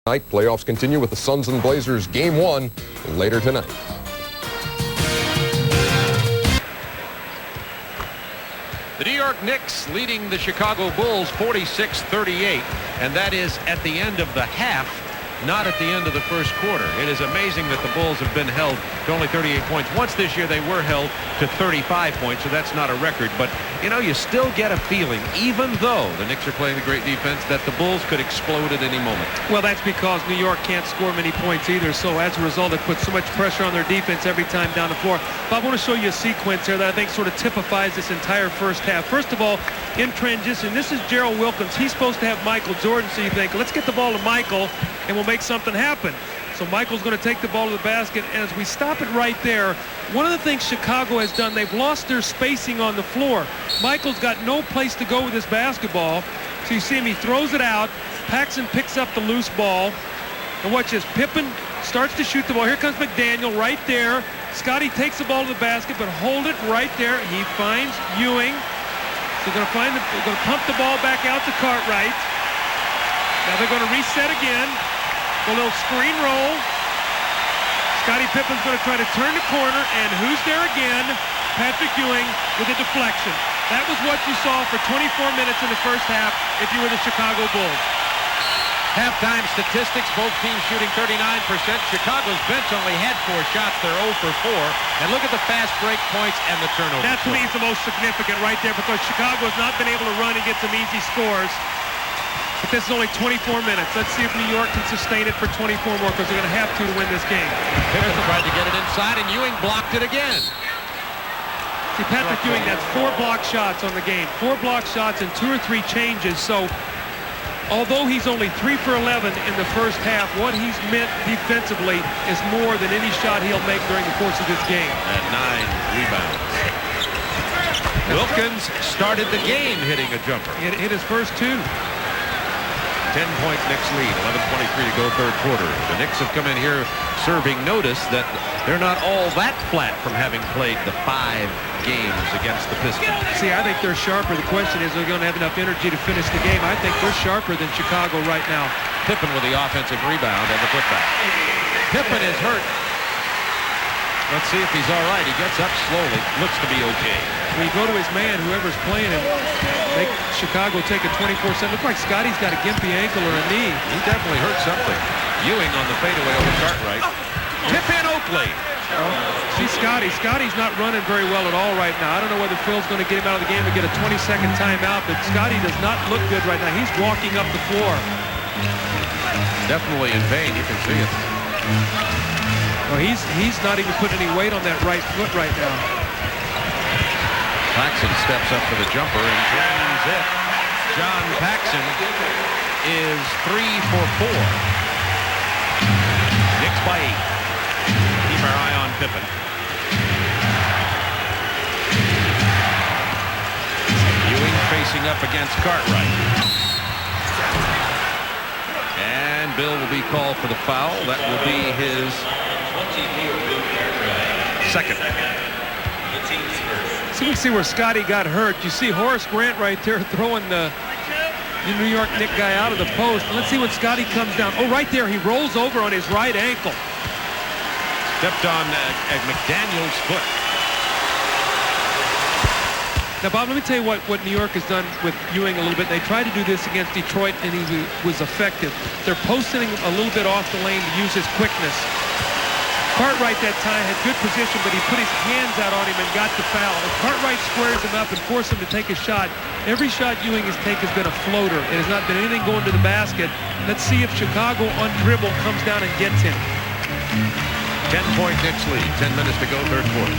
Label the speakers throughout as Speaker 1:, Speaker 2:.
Speaker 1: Playoffs continue with the Suns and Blazers Game 1 later tonight.
Speaker 2: The New York Knicks leading the Chicago Bulls 46-38, and that is at the end of the half, not at the end of the first quarter. It is amazing that the Bulls have been held to only 38 points. Once this year they were held to 35 points, so that's not a record. But, you know, you still get a feeling, even though the Knicks are playing the great defense, that the Bulls could explode at any moment.
Speaker 3: Well, that's because New York can't score many points either, so as a result, it puts so much pressure on their defense every time down the floor. But I want to show you a sequence here that I think sort of typifies this entire first half. First of all, in transition, this is Gerald Wilkins. He's supposed to have Michael Jordan, so you think, let's get the ball to Michael, and we'll make something happen. So Michael's going to take the ball to the basket, and as we stop it right there, one of the things Chicago has done, they've lost their spacing on the floor. Michael's got no place to go with this basketball. So you see him, he throws it out. Paxson picks up the loose ball. And watch this, Pippen starts to shoot the ball. Here comes McDaniel right there. Scotty takes the ball to the basket, but hold it right there. He finds Ewing. So they're going to pump the ball back out to Cartwright. Now they're going to reset again. A little screen roll. Scottie Pippen's going to try to turn the corner, and who's there again? Patrick Ewing with a deflection. That was what you saw for 24 minutes in the first half if you were the Chicago Bulls.
Speaker 2: Halftime statistics, both teams shooting 39%. Chicago's bench only had 4 shots. They're 0 for 4. And look at the fast break points and the turnovers.
Speaker 3: That to me is the most significant right there, because Chicago has not been able to run and get some easy scores. But this is only 24 minutes. Let's see if New York can sustain it for 24 more, because they're going to have to win this game.
Speaker 2: Pippen tried to get it inside, and Ewing blocked it again.
Speaker 3: See, Patrick Ewing, that's 4 block shots on the game. 4 block shots and 2 or 3 changes. So although he's only 3 for 11 in the first half, what he's meant defensively is more than any shot he'll make during the course of this game.
Speaker 2: At 9 rebounds. Wilkins started the game hitting a jumper.
Speaker 3: Hit his first 2.
Speaker 2: 10-point Knicks lead, 11:23 to go third quarter. The Knicks have come in here serving notice that they're not all that flat from having played the 5 games against the Pistons.
Speaker 3: See, I think they're sharper. The question is, are they going to have enough energy to finish the game? I think they're sharper than Chicago right now.
Speaker 2: Pippen with the offensive rebound and the putback. Pippen is hurt. Let's see if he's all right. He gets up slowly. Looks to be okay.
Speaker 3: When you go to his man, whoever's playing him, make Chicago take a 24-7. Looks like Scotty's got a gimpy ankle or a knee.
Speaker 2: He definitely hurt something. Ewing on the fadeaway over Cartwright. Tip in Oakley.
Speaker 3: See Scotty. Scotty's not running very well at all right now. I don't know whether Phil's going to get him out of the game and get a 20-second timeout, but Scotty does not look good right now. He's walking up the floor.
Speaker 2: Definitely in vain. You can see it.
Speaker 3: Well, he's not even putting any weight on that right foot right now.
Speaker 2: Paxson steps up for the jumper and drains it. John Paxson is 3 for 4. Knicks by 8. Keep our eye on Pippen. Ewing facing up against Cartwright. And Bill will be called for the foul. That will be his second.
Speaker 3: So we see where Scotty got hurt. You see Horace Grant right there throwing the New York Knicks guy out of the post. Let's see when Scotty comes down. Oh, right there, he rolls over on his right ankle.
Speaker 2: Stepped on McDaniel's foot.
Speaker 3: Now, Bob, let me tell you what New York has done with Ewing a little bit. They tried to do this against Detroit, and he was effective. They're posting him a little bit off the lane to use his quickness. Cartwright that time had good position, but he put his hands out on him and got the foul. If Cartwright squares him up and forces him to take a shot, every shot Ewing has taken has been a floater. It has not been anything going to the basket. Let's see if Chicago on dribble comes down and gets him.
Speaker 2: 10-point Knicks lead. 10 minutes to go, third quarter.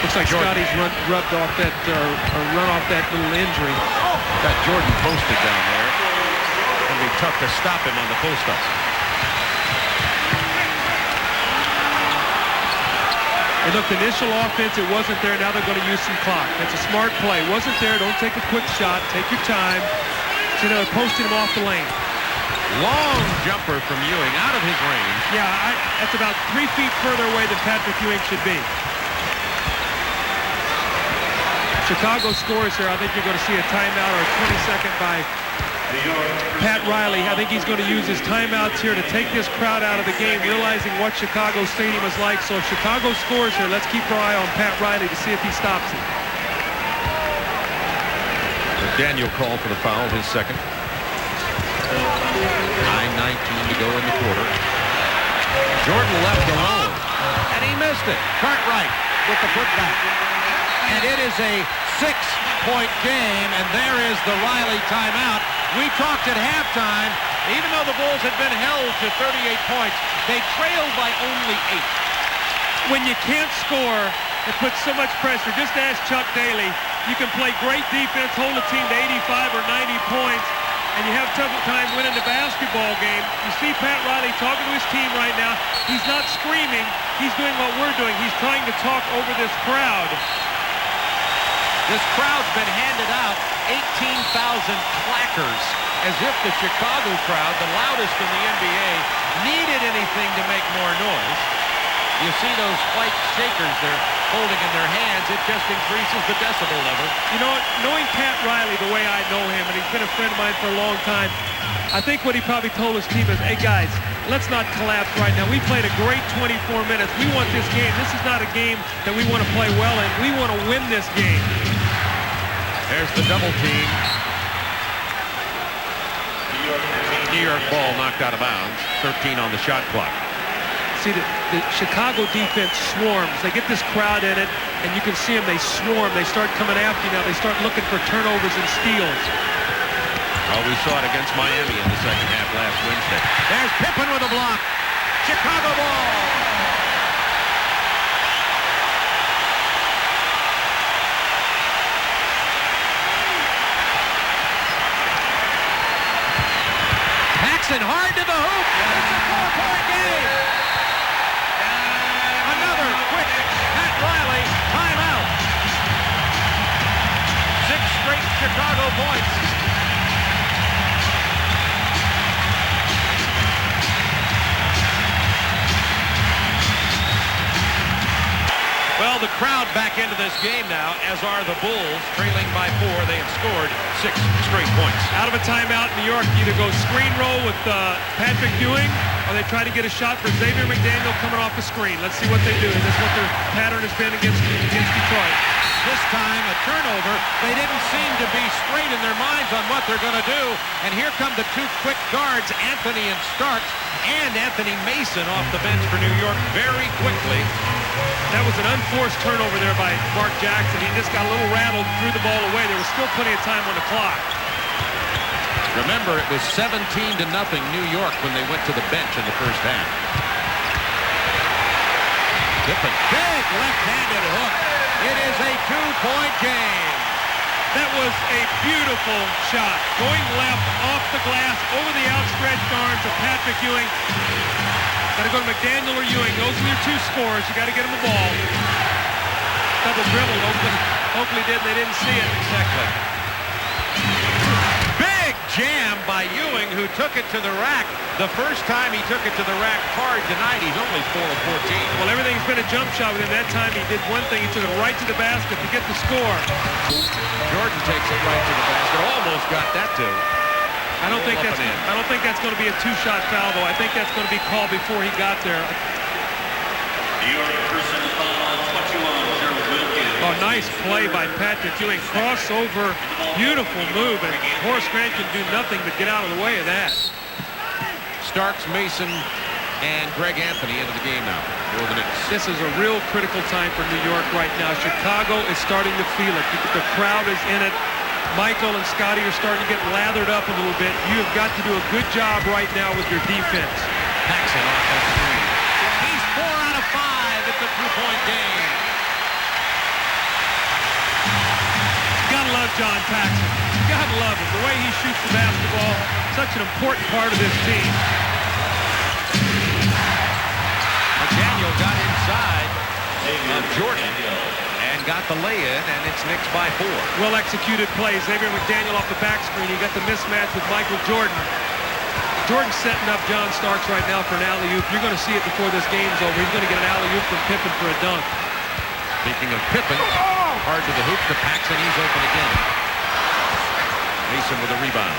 Speaker 3: Looks like Scotty's rubbed off that or run off that little injury.
Speaker 2: Got Jordan posted down there. It'll be tough to stop him on the post-up.
Speaker 3: And look, the initial offense, it wasn't there. Now they're going to use some clock. That's a smart play. Wasn't there. Don't take a quick shot. Take your time. So they're posting him off the lane.
Speaker 2: Long jumper from Ewing out of his range.
Speaker 3: Yeah, that's about 3 feet further away than Patrick Ewing should be. Chicago scores here. I think you're going to see a timeout or a 20-second by Pat Riley. I think he's going to use his timeouts here to take this crowd out of the game, realizing what Chicago Stadium is like. So if Chicago scores here, let's keep our eye on Pat Riley to see if he stops it.
Speaker 2: Daniel called for the foul, his second. 9:19 to go in the quarter. Jordan left alone, and he missed it. Cartwright with the putback. And it is a 6-point game, and there is the Riley timeout. We talked at halftime, even though the Bulls had been held to 38 points, they trailed by only 8.
Speaker 3: When you can't score, it puts so much pressure. Just ask Chuck Daly. You can play great defense, hold a team to 85 or 90 points, and you have tough time winning the basketball game. You see Pat Riley talking to his team right now. He's not screaming. He's doing what we're doing. He's trying to talk over this crowd.
Speaker 2: This crowd's been handed out 18,000 clackers, as if the Chicago crowd, the loudest in the NBA, needed anything to make more noise. You see those white shakers they're holding in their hands. It just increases the decibel level.
Speaker 3: You know what? Knowing Pat Riley the way I know him, and he's been a friend of mine for a long time, I think what he probably told his team is, hey guys, let's not collapse right now. We played a great 24 minutes. We want this game. This is not a game that we want to play well in. We want to win this game.
Speaker 2: There's the double team. New York ball knocked out of bounds. 13 on the shot clock.
Speaker 3: See, the Chicago defense swarms. They get this crowd in it, and you can see them. They swarm. They start coming after you now. They start looking for turnovers and steals.
Speaker 2: Oh, we saw it against Miami in the second half last Wednesday. There's Pippen with a block. Chicago ball. Paxson hard to the hoop. It's a 4-point game. Another quick Pat Riley timeout. 6 straight Chicago points. Well, the crowd back into this game now, as are the Bulls, trailing by 4. They have scored 6 straight points.
Speaker 3: Out of a timeout, New York either goes screen roll with Patrick Ewing, or they try to get a shot for Xavier McDaniel coming off the screen. Let's see what they do. That's what their pattern has been against Detroit.
Speaker 2: This time, a turnover. They didn't seem to be straight in their minds on what they're going to do. And here come the 2 quick guards, Anthony and Starks, and Anthony Mason off the bench for New York very quickly.
Speaker 3: That was an unforced turnover there by Mark Jackson. He just got a little rattled, threw the ball away. There was still plenty of time on the clock.
Speaker 2: Remember, it was 17-0 New York when they went to the bench in the first half. Pippen, big left-handed hook. It is a 2-point game.
Speaker 3: That was a beautiful shot. Going left, off the glass, over the outstretched arms of Patrick Ewing. Got to go to McDaniel or Ewing. Those are your 2 scores. You got to get them the ball. Double dribble. Oakley did. They didn't see it.
Speaker 2: Exactly. Big jam by Ewing, who took it to the rack. The first time he took it to the rack hard tonight, he's only 4 of 14.
Speaker 3: Well, everything's been a jump shot with him. That time he did one thing. He took it right to the basket to get the score.
Speaker 2: Jordan takes it right to the basket. Almost got that too.
Speaker 3: I don't think that's going to be a 2-shot foul, though. I think that's going to be called before he got there.
Speaker 4: New York personal foul, 21, Gerald Wilkins.
Speaker 3: Oh, nice play by Patrick Ewing. Crossover, beautiful move, and Horace Grant can do nothing but get out of the way of that.
Speaker 2: Starks, Mason, and Greg Anthony into the game now for the Knicks.
Speaker 3: This is a real critical time for New York right now. Chicago is starting to feel it. The crowd is in it. Michael and Scotty are starting to get lathered up a little bit. You have got to do a good job right now with your defense.
Speaker 2: Paxson off that screen. He's 4 out of 5. It's a 2-point game.
Speaker 3: Gotta love John Paxson. Gotta love him. The way he shoots the basketball, such an important part of this team.
Speaker 2: McDaniel got inside of Jordan and got the lay-in, and it's Knicks by 4.
Speaker 3: Well-executed play. Xavier McDaniel off the back screen. He got the mismatch with Michael Jordan. Jordan's setting up John Starks right now for an alley-oop. You're going to see it before this game's over. He's going to get an alley-oop from Pippen for a dunk.
Speaker 2: Speaking of Pippen, hard to the hoop to Paxson. He's open again. Mason with a rebound.